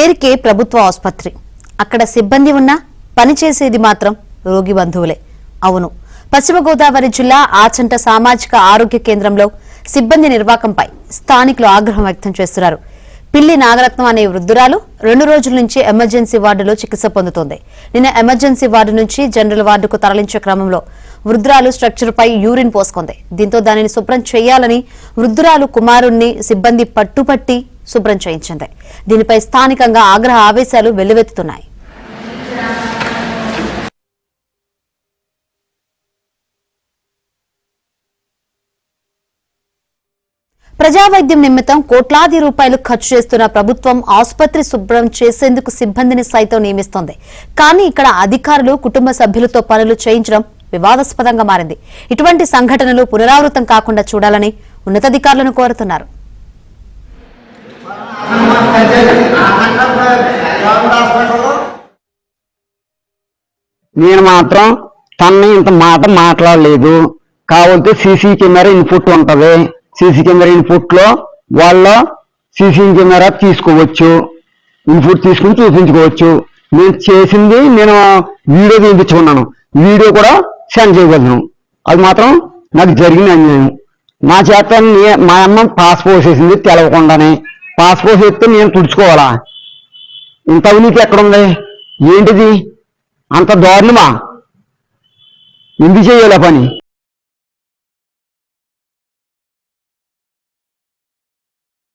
పేరుకే ప్రభుత్వ ఆసుపత్రి. అక్కడ సిబ్బంది ఉన్నా పనిచేసేది మాత్రం రోగి బంధువులే. అవును, పశ్చిమ గోదావరి జిల్లా ఆచంట సామాజిక ఆరోగ్య కేంద్రంలో సిబ్బంది నిర్వాకంపై స్థానికులు ఆగ్రహం వ్యక్తం చేస్తున్నారు. పిల్లి నాగరత్నం అనే వృద్ధురాలు 2 రోజుల నుంచి ఎమర్జెన్సీ వార్డులో చికిత్స పొందుతోంది. నిన్న ఎమర్జెన్సీ వార్డు నుంచి జనరల్ వార్డుకు తరలించే క్రమంలో వృద్ధురాలు స్ట్రక్చర్ పై యూరిన్ పోసుకుంది. దీంతో దానిని శుభ్రం చేయాలని వృద్ధురాలు కుమారుణ్ణి సిబ్బంది పట్టుపట్టి శుభ్రం చేయించింది. దీనిపై స్థానికంగా ఆగ్రహ ఆవేశాలు వెల్లువెత్తుతున్నాయి. ప్రజావైద్యం నిమిత్తం కోట్లాది రూపాయలు ఖర్చు చేస్తున్న ప్రభుత్వం ఆసుపత్రి శుభ్రం చేసేందుకు సిబ్బందిని సైతం నియమిస్తోంది. కానీ ఇక్కడ అధికారులు కుటుంబ సభ్యులతో పనులు చేయించడం వివాదాస్పదంగా మారింది. ఇటువంటి సంఘటనలు పునరావృతం కాకుండా చూడాలని ఉన్నతాధికారులను కోరుతున్నారు. నేను మాత్రం తనని ఇంత మాట మాట్లాడలేదు. కావాలంటే సీసీ కెమెరా ఇన్పుట్ ఉంటది. సీసీ కెమెరా ఇన్పుట్ లో వాళ్ళ సీసీ కెమెరా తీసుకోవచ్చు, ఇన్పుట్ తీసుకుని చూపించుకోవచ్చు. నేను చేసింది నేను వీడియో తీయించుకున్నాను, వీడియో కూడా సెండ్ చేయగలను. అది మాత్రం నాకు జరిగిన అన్యాయం. నా చేత మా అమ్మ పాస్ పోసేసింది తెలవకుండానే. పాస్ పోసేస్తే నేను తుడుచుకోవాలా? ఇంత అవినీతి ఎక్కడుంది? ఏంటిది? అంత దారుణమా? ఎందుకు చేయాలి పని?